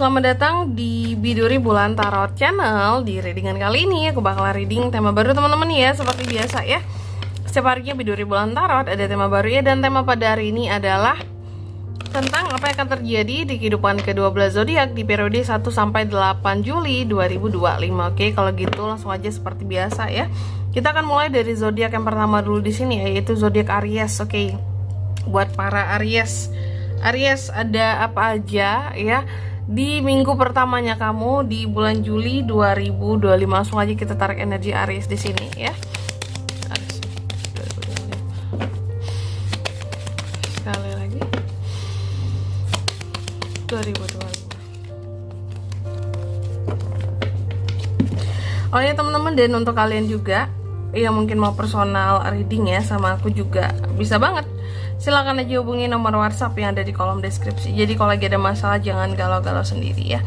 Selamat datang di Biduri Bulan Tarot Channel. Di readingan kali ini aku bakal reading tema baru teman-teman ya. Seperti biasa ya, setiap harinya Biduri Bulan Tarot ada tema baru ya. Dan tema pada hari ini adalah tentang apa yang akan terjadi di kehidupan ke-12 zodiak di periode 1 sampai 8 Juli 2025. Oke, kalau gitu langsung aja seperti biasa ya. Kita akan mulai dari zodiak yang pertama dulu di sini ya, yaitu zodiak Aries. Oke. Buat para Aries ada apa aja ya di minggu pertamanya kamu di bulan Juli 2025. Langsung aja kita tarik energi Aries di sini ya. Aries 2025. Sekali lagi 2025. Oh ya teman-teman, dan untuk kalian juga yang mungkin mau personal reading ya sama aku juga bisa banget. Silahkan aja hubungi nomor WhatsApp yang ada di kolom deskripsi. Jadi kalau lagi ada masalah jangan galau-galau sendiri ya.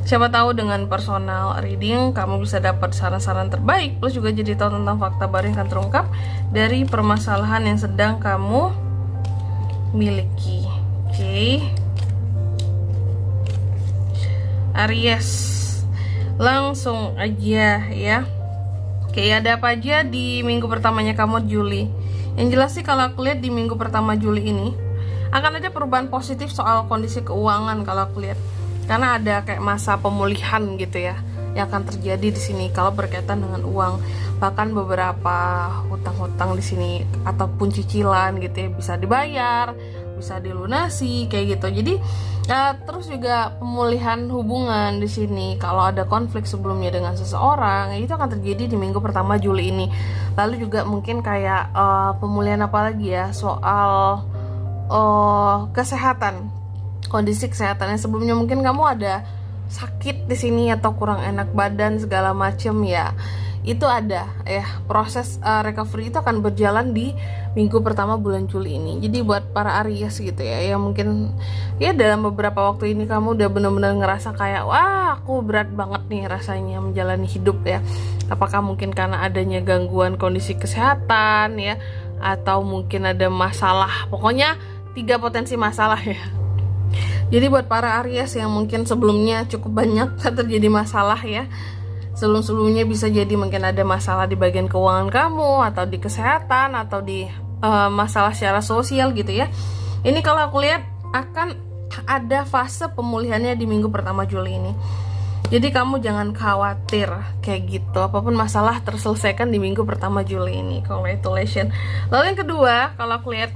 Siapa tahu dengan personal reading kamu bisa dapat saran-saran terbaik, plus juga jadi tahu tentang fakta baru yang akan terungkap dari permasalahan yang sedang kamu miliki. Oke. Aries, langsung aja ya. Oke, ada apa aja di minggu pertamanya kamu Juli? Yang jelas sih kalau aku lihat di minggu pertama Juli ini akan ada perubahan positif soal kondisi keuangan kalau aku lihat. Karena ada kayak masa pemulihan gitu ya yang akan terjadi di sini kalau berkaitan dengan uang. Bahkan beberapa hutang-hutang di sini ataupun cicilan gitu ya bisa dibayar, bisa dilunasi kayak gitu. Jadi terus juga pemulihan hubungan di sini. Kalau ada konflik sebelumnya dengan seseorang, itu akan terjadi di minggu pertama Juli ini. Lalu juga mungkin kayak pemulihan apa lagi ya soal kesehatan, kondisi kesehatan yang sebelumnya mungkin kamu ada sakit di sini atau kurang enak badan segala macem ya. Itu ada ya, proses recovery itu akan berjalan di minggu pertama bulan Juli ini. Jadi buat para Aries gitu ya, yang mungkin ya dalam beberapa waktu ini kamu udah benar-benar ngerasa kayak wah aku berat banget nih rasanya menjalani hidup ya. Apakah mungkin karena adanya gangguan kondisi kesehatan ya, atau mungkin ada masalah, pokoknya 3 potensi masalah ya. Jadi buat para Aries yang mungkin sebelumnya cukup banyak terjadi masalah ya, sebelum-sebelumnya bisa jadi mungkin ada masalah di bagian keuangan kamu, atau di kesehatan, atau di masalah secara sosial gitu ya. Ini kalau aku lihat akan ada fase pemulihannya di minggu pertama Juli ini. Jadi kamu jangan khawatir kayak gitu, apapun masalah terselesaikan di minggu pertama Juli ini. Congratulations. Lalu yang kedua, kalau aku lihat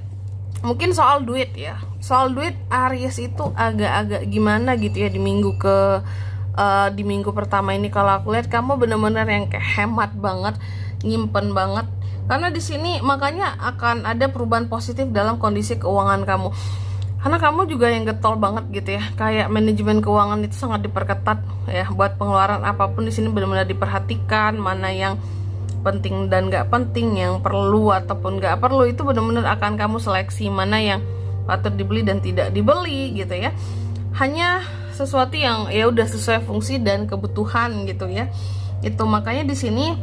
mungkin soal duit ya. Soal duit Aries itu agak-agak gimana gitu ya di minggu pertama ini. Kalau aku lihat kamu bener-bener yang kayak hemat banget, nyimpen banget. Karena di sini makanya akan ada perubahan positif dalam kondisi keuangan kamu. Karena kamu juga yang getol banget gitu ya. Kayak manajemen keuangan itu sangat diperketat ya. Buat pengeluaran apapun di sini benar-benar diperhatikan, mana yang penting dan gak penting, yang perlu ataupun gak perlu itu benar-benar akan kamu seleksi mana yang patut dibeli dan tidak dibeli gitu ya. Hanya sesuatu yang ya udah sesuai fungsi dan kebutuhan gitu ya. Itu makanya di sini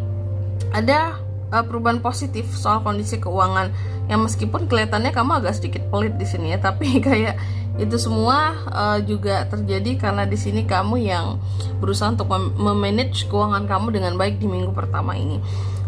ada perubahan positif soal kondisi keuangan yang meskipun kelihatannya kamu agak sedikit pelit di sini ya, tapi kayak itu semua juga terjadi karena di sini kamu yang berusaha untuk memanage keuangan kamu dengan baik di minggu pertama ini.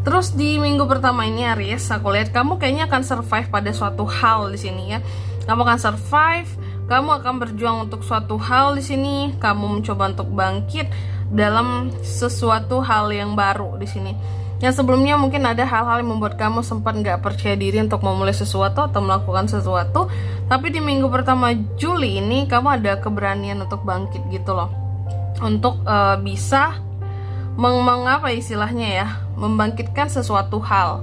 Terus di minggu pertama ini Aries, aku lihat kamu kayaknya akan survive pada suatu hal di sini ya. Kamu akan survive, kamu akan berjuang untuk suatu hal di sini, kamu mencoba untuk bangkit dalam sesuatu hal yang baru di sini. Yang sebelumnya mungkin ada hal-hal yang membuat kamu sempat nggak percaya diri untuk memulai sesuatu atau melakukan sesuatu, tapi di minggu pertama Juli ini kamu ada keberanian untuk bangkit gitu loh, untuk bisa mengapa istilahnya ya, membangkitkan sesuatu hal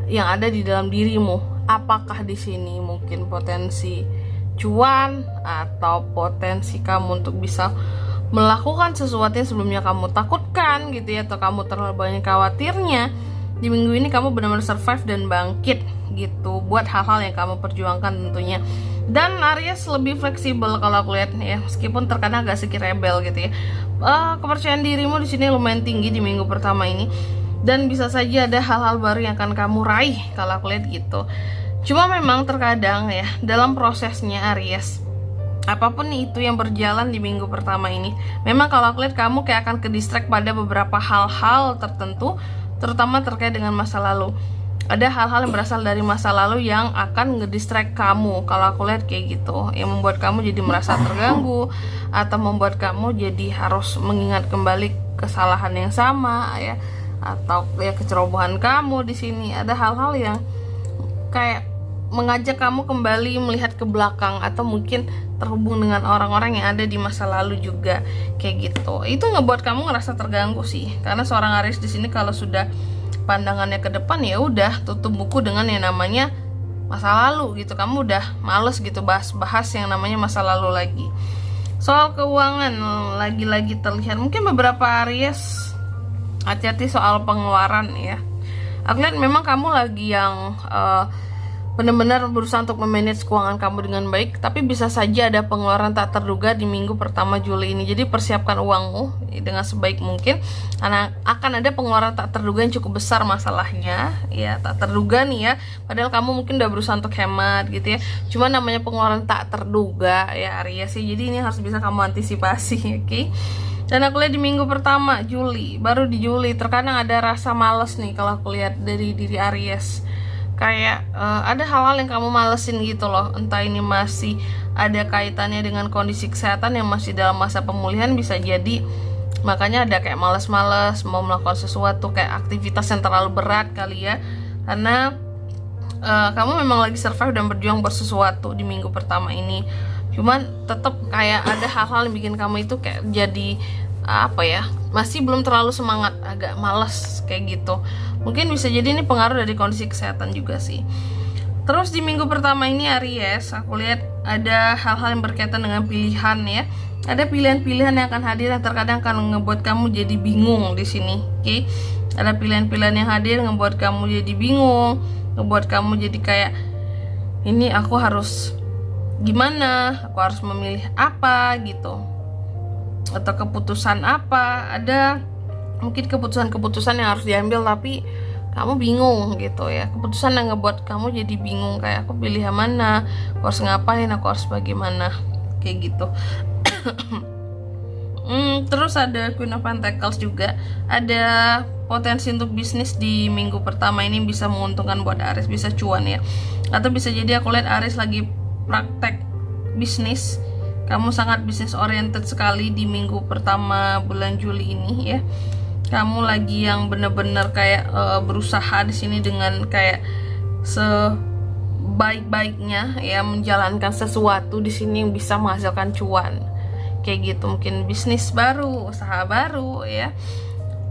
yang ada di dalam dirimu. Apakah di sini mungkin potensi cuan atau potensi kamu untuk bisa melakukan sesuatu yang sebelumnya kamu takutkan gitu ya, atau kamu terlalu banyak khawatirnya. Di minggu ini kamu benar-benar survive dan bangkit gitu buat hal-hal yang kamu perjuangkan tentunya. Dan Aries lebih fleksibel kalau aku lihat ya, meskipun terkadang agak sedikit rebel gitu ya. Kepercayaan dirimu di sini lumayan tinggi di minggu pertama ini, dan bisa saja ada hal-hal baru yang akan kamu raih kalau aku lihat gitu. Cuma memang terkadang ya dalam prosesnya Aries apapun itu yang berjalan di minggu pertama ini, memang kalau aku lihat kamu kayak akan ke distract pada beberapa hal-hal tertentu, terutama terkait dengan masa lalu. Ada hal-hal yang berasal dari masa lalu yang akan ngedistract kamu. Kalau aku lihat kayak gitu, yang membuat kamu jadi merasa terganggu, atau membuat kamu jadi harus mengingat kembali kesalahan yang sama ya, atau ya kecerobohan kamu di sini. Ada hal-hal yang kayak mengajak kamu kembali melihat ke belakang, atau mungkin terhubung dengan orang-orang yang ada di masa lalu juga kayak gitu. Itu ngebuat kamu ngerasa terganggu sih, karena seorang Aries di sini kalau sudah pandangannya ke depan ya udah tutup buku dengan yang namanya masa lalu gitu. Kamu udah males gitu bahas yang namanya masa lalu lagi. Soal keuangan lagi-lagi terlihat mungkin beberapa Aries hati-hati soal pengeluaran ya. Aku lihat memang kamu lagi yang benar-benar berusaha untuk memanage keuangan kamu dengan baik, tapi bisa saja ada pengeluaran tak terduga di minggu pertama Juli ini. Jadi persiapkan uangmu dengan sebaik mungkin, karena akan ada pengeluaran tak terduga yang cukup besar masalahnya ya, tak terduga nih ya. Padahal kamu mungkin udah berusaha untuk hemat gitu ya, cuma namanya pengeluaran tak terduga ya Aries sih. Jadi ini harus bisa kamu antisipasi, oke? Dan aku lihat di minggu pertama Juli, baru di Juli terkadang ada rasa males nih kalau aku lihat dari diri Aries. Kayak ada hal-hal yang kamu malesin gitu loh. Entah ini masih ada kaitannya dengan kondisi kesehatan yang masih dalam masa pemulihan, bisa jadi makanya ada kayak males-males mau melakukan sesuatu, kayak aktivitas yang terlalu berat kali ya. Karena kamu memang lagi survive dan berjuang bersesuatu di minggu pertama ini. Cuman tetap kayak ada hal-hal yang bikin kamu itu kayak jadi apa ya, masih belum terlalu semangat, agak males kayak gitu. Mungkin bisa jadi ini pengaruh dari kondisi kesehatan juga sih. Terus di minggu pertama ini Aries, aku lihat ada hal-hal yang berkaitan dengan pilihan ya. Ada pilihan-pilihan yang akan hadir yang terkadang akan ngebuat kamu jadi bingung di sini, oke? Ada pilihan-pilihan yang hadir ngebuat kamu jadi bingung, ngebuat kamu jadi kayak ini aku harus gimana? Aku harus memilih apa gitu, atau keputusan apa. Ada mungkin keputusan-keputusan yang harus diambil tapi kamu bingung gitu ya. Keputusan yang ngebuat kamu jadi bingung, kayak aku pilih yang mana, aku harus ngapain, aku harus bagaimana, kayak gitu. Terus ada Queen of Pentacles juga. Ada potensi untuk bisnis di minggu pertama ini bisa menguntungkan buat Aries, bisa cuan ya. Atau bisa jadi aku lihat Aries lagi praktek bisnis. Kamu sangat bisnis oriented sekali di minggu pertama bulan Juli ini ya. Kamu lagi yang bener-bener kayak berusaha di sini dengan kayak sebaik-baiknya ya, menjalankan sesuatu di sini yang bisa menghasilkan cuan. Kayak gitu, mungkin bisnis baru, usaha baru ya.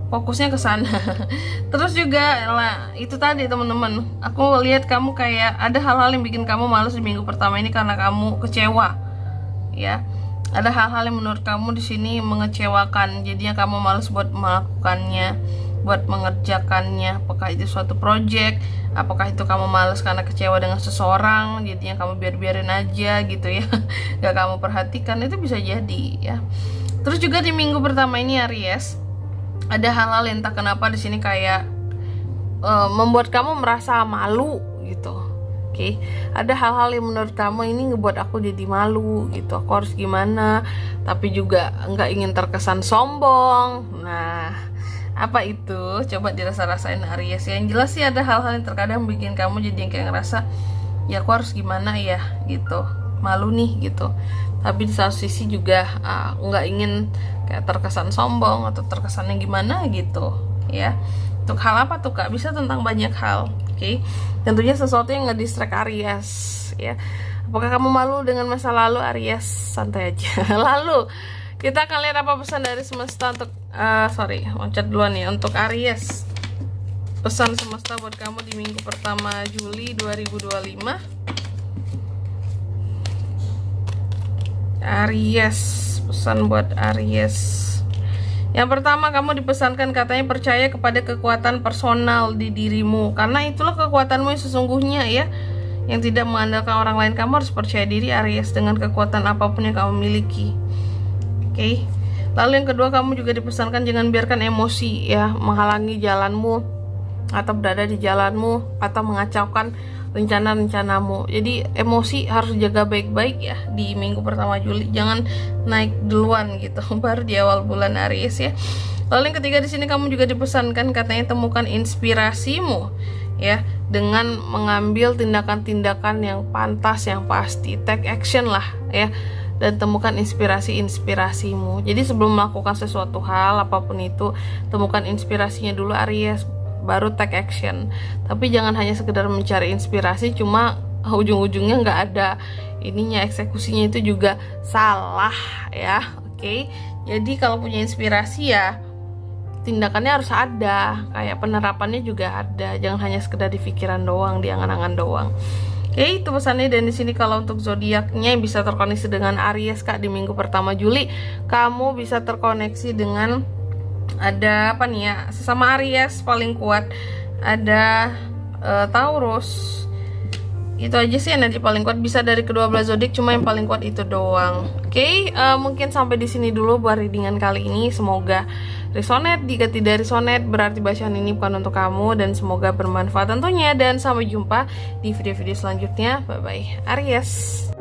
Fokusnya ke sana. Terus juga lah, itu tadi teman-teman, aku lihat kamu kayak ada hal-hal yang bikin kamu malas di minggu pertama ini karena kamu kecewa. Ya, ada hal-hal yang menurut kamu di sini mengecewakan, jadinya kamu malas buat melakukannya, buat mengerjakannya. Apakah itu suatu project, apakah itu kamu malas karena kecewa dengan seseorang, jadinya kamu biarin aja gitu ya, gak kamu perhatikan, itu bisa jadi ya. Terus juga di minggu pertama ini Aries, ada hal-hal yang entah kenapa di sini kayak membuat kamu merasa malu gitu. Oke, ada hal-hal yang menurut kamu ini ngebuat aku jadi malu gitu, aku harus gimana, tapi juga nggak ingin terkesan sombong. Nah, apa itu? Coba dirasa-rasain Aries. Yang jelas sih ada hal-hal yang terkadang bikin kamu jadi yang kayak ngerasa, ya aku harus gimana ya gitu, malu nih gitu. Tapi di satu sisi juga nggak ingin kayak terkesan sombong atau terkesannya gimana gitu ya. Untuk hal apa tuh Kak? Bisa tentang banyak hal. Oke, tentunya sesuatu yang ngedistract Aries ya. Apakah kamu malu dengan masa lalu Aries? Santai aja. Lalu kita akan lihat apa pesan dari semesta untuk loncat duluan ya, untuk Aries. Pesan semesta buat kamu di minggu pertama Juli 2025. Aries, pesan buat Aries. Yang pertama, kamu dipesankan katanya percaya kepada kekuatan personal di dirimu, karena itulah kekuatanmu yang sesungguhnya ya, yang tidak mengandalkan orang lain. Kamu harus percaya diri Aries dengan kekuatan apapun yang kamu miliki. Oke. Lalu yang kedua, kamu juga dipesankan jangan biarkan emosi ya menghalangi jalanmu, atau berada di jalanmu, atau mengacaukan rencana-rencanamu. Jadi emosi harus jaga baik-baik ya di minggu pertama Juli, jangan naik duluan gitu baru di awal bulan Aries ya. Lalu yang ketiga di sini kamu juga dipesankan katanya temukan inspirasimu ya dengan mengambil tindakan-tindakan yang pantas, yang pasti, take action lah ya, dan temukan inspirasimu. Jadi sebelum melakukan sesuatu hal apapun itu, temukan inspirasinya dulu Aries, baru take action. Tapi jangan hanya sekedar mencari inspirasi cuma ujung-ujungnya nggak ada ininya, eksekusinya itu juga salah ya. Oke. Jadi kalau punya inspirasi ya tindakannya harus ada, kayak penerapannya juga ada, jangan hanya sekedar di pikiran doang, di angan-angan doang. Oke, itu pesannya. Dan di sini kalau untuk zodiaknya yang bisa terkoneksi dengan Aries Kak di minggu pertama Juli, kamu bisa terkoneksi dengan ada apa nih ya, sesama Aries paling kuat ada Taurus. Itu aja sih energi paling kuat, bisa dari kedua belah zodiak, cuma yang paling kuat itu doang. Oke, mungkin sampai di sini dulu buat readingan kali ini. Semoga resonate. Jika tidak resonate berarti bacaan ini bukan untuk kamu, dan semoga bermanfaat tentunya. Dan sampai jumpa di video-video selanjutnya. Bye bye Aries.